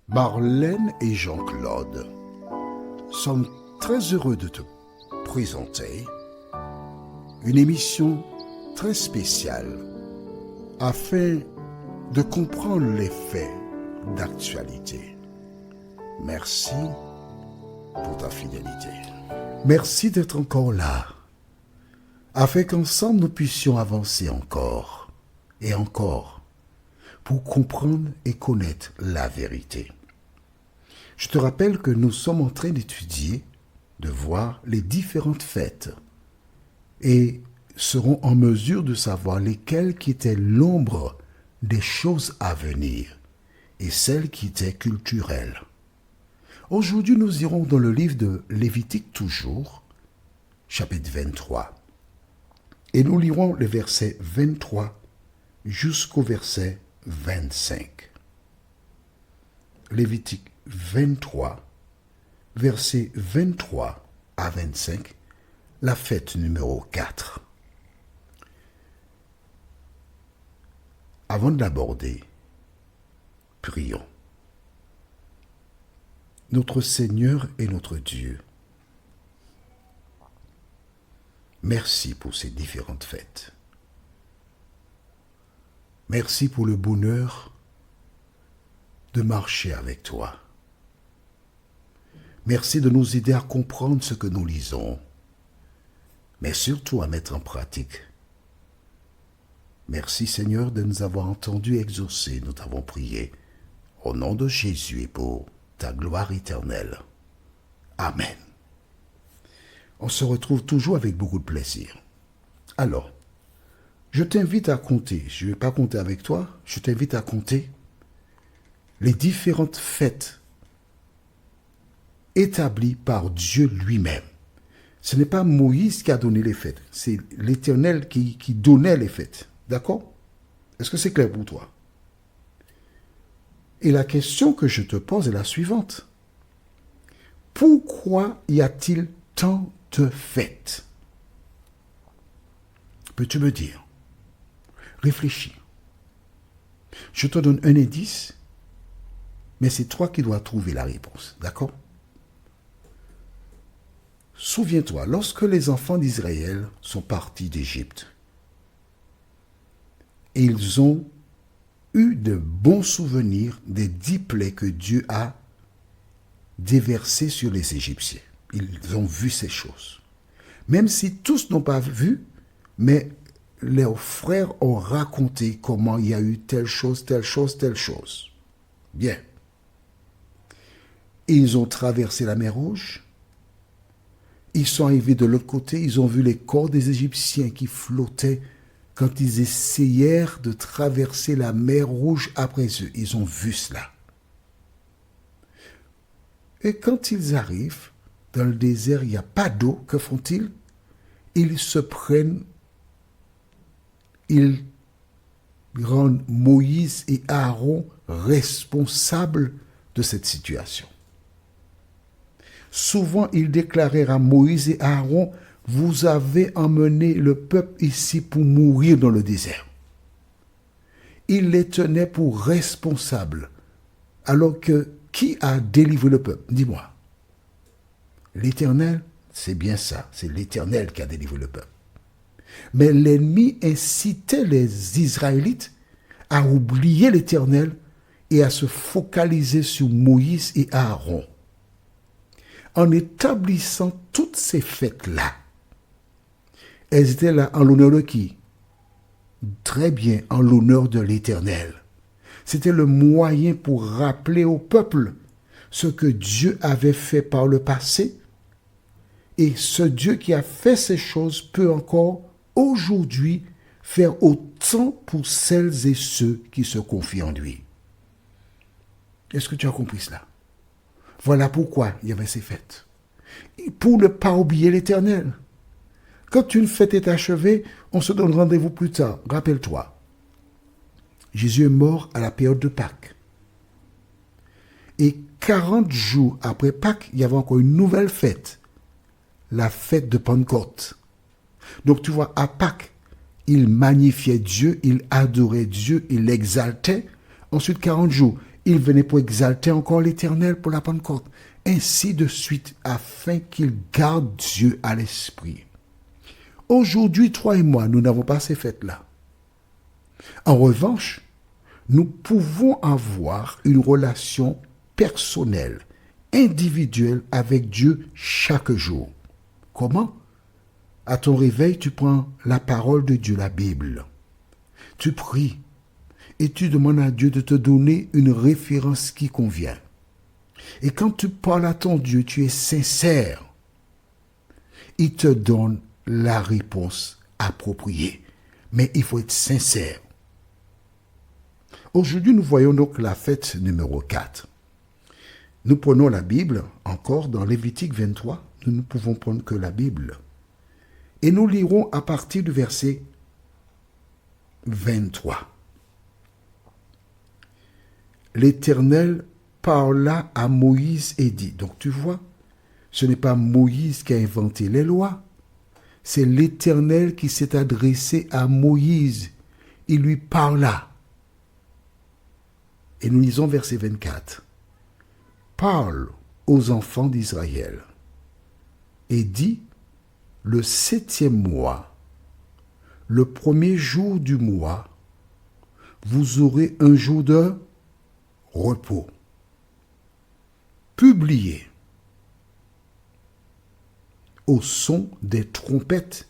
Marlène et Jean-Claude sommes très heureux de te présenter une émission très spéciale afin de comprendre les faits d'actualité. Merci pour ta fidélité. Merci d'être encore là, afin qu'ensemble nous puissions avancer encore et encore pour comprendre et connaître la vérité. Je te rappelle que nous sommes en train d'étudier, de voir les différentes fêtes et serons en mesure de savoir lesquelles qui étaient l'ombre des choses à venir et celles qui étaient culturelles. Aujourd'hui, nous irons dans le livre de Lévitique toujours, chapitre 23. Et nous lirons les versets 23 jusqu'au verset 25. Lévitique 23, versets 23 à 25, la fête numéro 4. Avant de l'aborder, prions. Notre Seigneur et notre Dieu, merci pour ces différentes fêtes. Merci pour le bonheur de marcher avec toi. Merci de nous aider à comprendre ce que nous lisons, mais surtout à mettre en pratique. Merci Seigneur de nous avoir entendus exaucer, nous t'avons prié, au nom de Jésus et pour ta gloire éternelle. Amen. On se retrouve toujours avec beaucoup de plaisir. Alors, je t'invite à compter, je ne vais pas compter avec toi, je t'invite à compter les différentes fêtes établies par Dieu lui-même. Ce n'est pas Moïse qui a donné les fêtes, c'est l'Éternel qui donnait les fêtes. D'accord? Est-ce que c'est clair pour toi? Et la question que je te pose est la suivante. Pourquoi y a-t-il tant de fêtes? Peux-tu me dire? Réfléchis. Je te donne un indice, mais c'est toi qui dois trouver la réponse. D'accord? Souviens-toi, lorsque les enfants d'Israël sont partis d'Égypte, ils ont eu de bons souvenirs des 10 plaies que Dieu a déversées sur les Égyptiens. Ils ont vu ces choses. Même si tous n'ont pas vu, mais leurs frères ont raconté comment il y a eu telle chose, telle chose, telle chose. Bien. Ils ont traversé la mer Rouge. Ils sont arrivés de l'autre côté. Ils ont vu les corps des Égyptiens qui flottaient quand ils essayèrent de traverser la mer Rouge après eux. Ils ont vu cela. Et quand ils arrivent dans le désert, il n'y a pas d'eau. Que font-ils? Ils se prennent, ils rendent Moïse et Aaron responsables de cette situation. Souvent, ils déclarèrent à Moïse et Aaron, « Vous avez emmené le peuple ici pour mourir dans le désert. » Ils les tenaient pour responsables. Alors que, qui a délivré le peuple? Dis-moi. L'Éternel, c'est bien ça, c'est l'Éternel qui a délivré le peuple. Mais l'ennemi incitait les Israélites à oublier l'Éternel et à se focaliser sur Moïse et Aaron. En établissant toutes ces fêtes-là, elles étaient là en l'honneur de qui? Très bien, en l'honneur de l'Éternel. C'était le moyen pour rappeler au peuple ce que Dieu avait fait par le passé. Et ce Dieu qui a fait ces choses peut encore aujourd'hui faire autant pour celles et ceux qui se confient en lui. Est-ce que tu as compris cela? Voilà pourquoi il y avait ces fêtes. Et pour ne pas oublier l'Éternel. Quand une fête est achevée, on se donne rendez-vous plus tard. Rappelle-toi, Jésus est mort à la période de Pâques. Et 40 jours après Pâques, il y avait encore une nouvelle fête. La fête de Pentecôte. Donc tu vois, à Pâques, il magnifiait Dieu, il adorait Dieu, il l'exaltait. Ensuite, 40 jours. il venait pour exalter encore l'Éternel pour la Pentecôte. Ainsi de suite, afin qu'il garde Dieu à l'esprit. Aujourd'hui, toi et moi, nous n'avons pas ces fêtes-là. En revanche, nous pouvons avoir une relation personnelle, individuelle avec Dieu chaque jour. Comment? À ton réveil, tu prends la parole de Dieu, la Bible. Tu pries et tu demandes à Dieu de te donner une référence qui convient. Et quand tu parles à ton Dieu, tu es sincère. Il te donne la réponse appropriée. Mais il faut être sincère. Aujourd'hui, nous voyons donc la fête numéro 4. Nous prenons la Bible, encore dans Lévitique 23. Nous ne pouvons prendre que la Bible. Et nous lirons à partir du verset 23. L'Éternel parla à Moïse et dit, donc tu vois, ce n'est pas Moïse qui a inventé les lois, c'est l'Éternel qui s'est adressé à Moïse. Il lui parla. Et nous lisons verset 24. Parle aux enfants d'Israël et dit, le 7e mois, le premier jour du mois, vous aurez un jour de repos. Publié au son des trompettes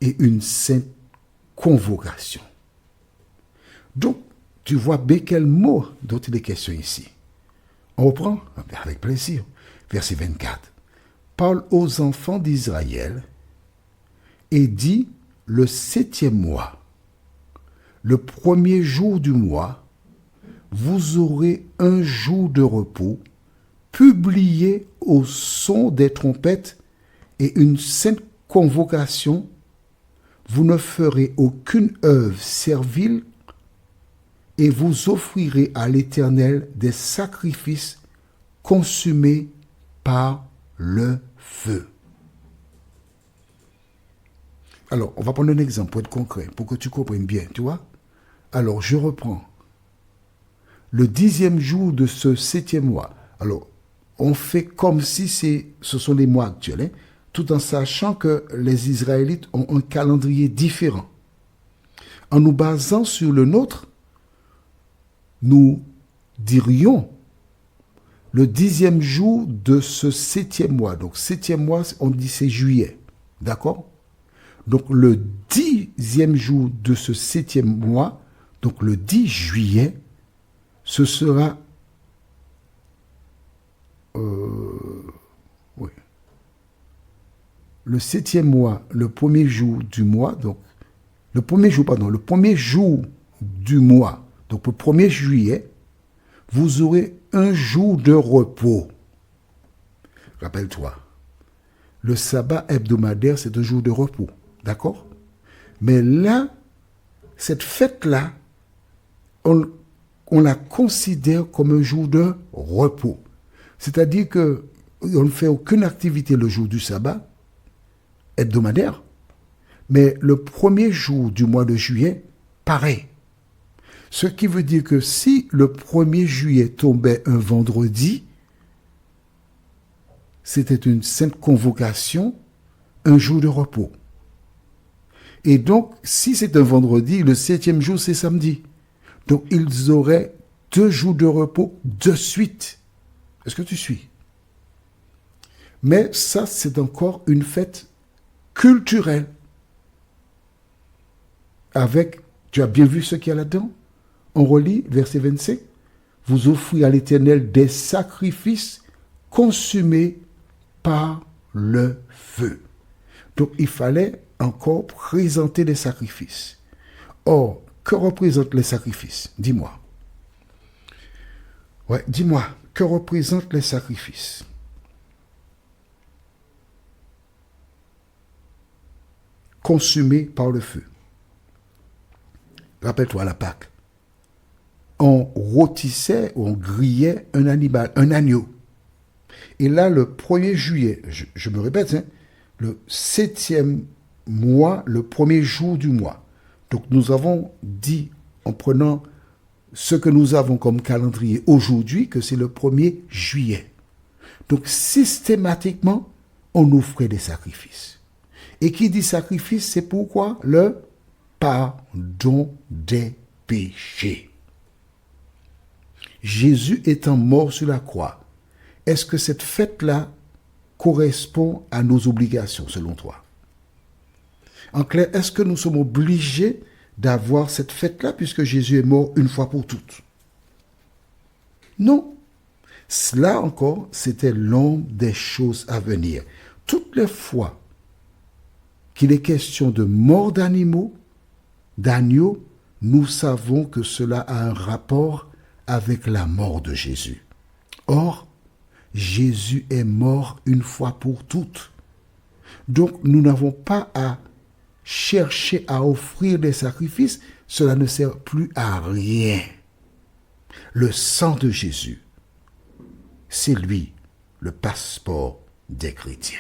et une sainte convocation. Donc, tu vois bien quel mot dont il est question ici. On reprend avec plaisir. Verset 24. Parle aux enfants d'Israël et dit le 7e mois, le premier jour du mois, vous aurez un jour de repos, publié au son des trompettes et une sainte convocation. Vous ne ferez aucune œuvre servile et vous offrirez à l'Éternel des sacrifices consumés par le feu. Alors, on va prendre un exemple pour être concret, pour que tu comprennes bien, tu vois. Alors, je reprends. Le 10e jour de ce 7e mois. Alors, on fait comme si ce sont les mois actuels, hein, tout en sachant que les Israélites ont un calendrier différent. En nous basant sur le nôtre, nous dirions le 10e jour de ce 7e mois. Donc, 7e mois, on dit c'est juillet. D'accord? Donc, le 10e jour de ce 7e mois, donc le 10 juillet, ce sera... oui. Le 7e mois, le premier jour du mois, donc... le premier jour du mois, donc le 1er juillet, vous aurez un jour de repos. Rappelle-toi, le sabbat hebdomadaire, c'est un jour de repos. D'accord? Mais là, cette fête-là, on la considère comme un jour de repos. C'est-à-dire qu'on ne fait aucune activité le jour du sabbat hebdomadaire, mais le 1er jour du mois de juillet, pareil. Ce qui veut dire que si le 1er juillet tombait un vendredi, c'était une sainte convocation, un jour de repos. Et donc, si c'est un vendredi, le 7e jour, c'est samedi. Donc, ils auraient 2 jours de repos de suite. Est-ce que tu suis? Mais ça, c'est encore une fête culturelle. Avec, tu as bien vu ce qu'il y a là-dedans? On relit verset 25. Vous offrez à l'Éternel des sacrifices consumés par le feu. Donc, il fallait encore présenter des sacrifices. Or, que représentent les sacrifices? Dis-moi. Ouais, dis-moi, que représentent les sacrifices? Consumés par le feu. Rappelle-toi la Pâque. On rôtissait ou on grillait un animal, un agneau. Et là, le 1er juillet, je me répète, hein, le 7e mois, le 1er jour du mois. Donc nous avons dit, en prenant ce que nous avons comme calendrier aujourd'hui, que c'est le 1er juillet. Donc, systématiquement, on offrait des sacrifices. Et qui dit sacrifice, c'est pourquoi le pardon des péchés. Jésus étant mort sur la croix, est-ce que cette fête-là correspond à nos obligations, selon toi? En clair, est-ce que nous sommes obligés d'avoir cette fête-là puisque Jésus est mort une fois pour toutes? Non. Cela encore, c'était l'ombre des choses à venir. Toutes les fois qu'il est question de mort d'agneaux, nous savons que cela a un rapport avec la mort de Jésus. Or, Jésus est mort une fois pour toutes. Donc, nous n'avons pas à chercher à offrir des sacrifices, cela ne sert plus à rien. Le sang de Jésus, c'est lui, le passeport des chrétiens.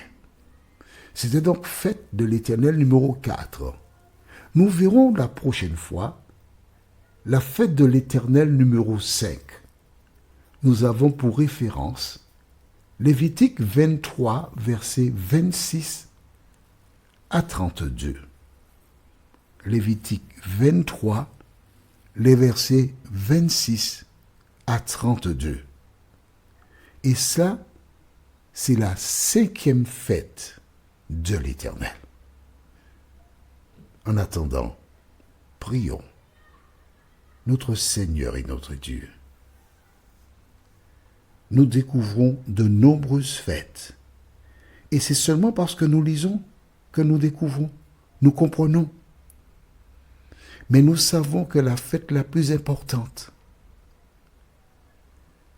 C'était donc fête de l'Éternel numéro 4. Nous verrons la prochaine fois la fête de l'Éternel numéro 5. Nous avons pour référence Lévitique 23, versets 26 à 32. Lévitique 23, les versets 26 à 32. Et ça, c'est la 5e fête de l'Éternel. En attendant, prions. Notre Seigneur et notre Dieu, nous découvrons de nombreuses fêtes. Et c'est seulement parce que nous lisons que nous découvrons, nous comprenons. Mais nous savons que la fête la plus importante,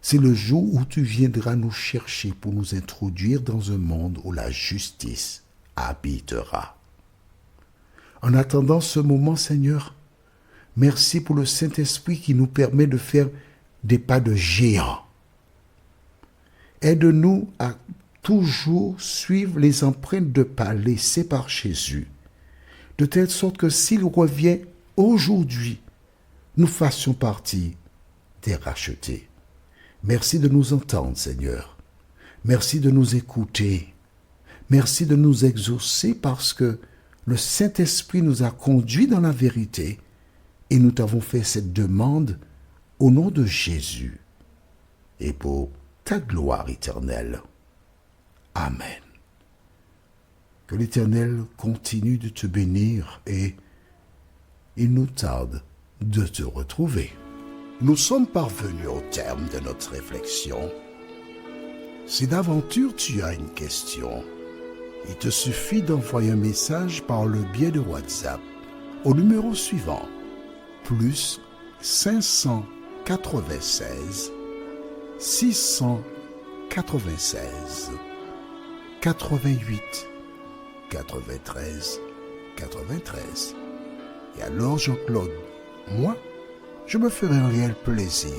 c'est le jour où tu viendras nous chercher pour nous introduire dans un monde où la justice habitera. En attendant ce moment, Seigneur, merci pour le Saint-Esprit qui nous permet de faire des pas de géant. Aide-nous à toujours suivre les empreintes de pas laissées par Jésus, de telle sorte que s'il revient aujourd'hui, nous fassions partie des rachetés. Merci de nous entendre, Seigneur. Merci de nous écouter. Merci de nous exaucer parce que le Saint-Esprit nous a conduits dans la vérité et nous t'avons fait cette demande au nom de Jésus et pour ta gloire éternelle. Amen. Que l'Éternel continue de te bénir et il nous tarde de te retrouver. Nous sommes parvenus au terme de notre réflexion. Si d'aventure tu as une question, il te suffit d'envoyer un message par le biais de WhatsApp au numéro suivant, plus 596 696 88 93 93. Et alors Jean-Claude, moi, je me ferai un réel plaisir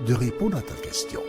de répondre à ta question.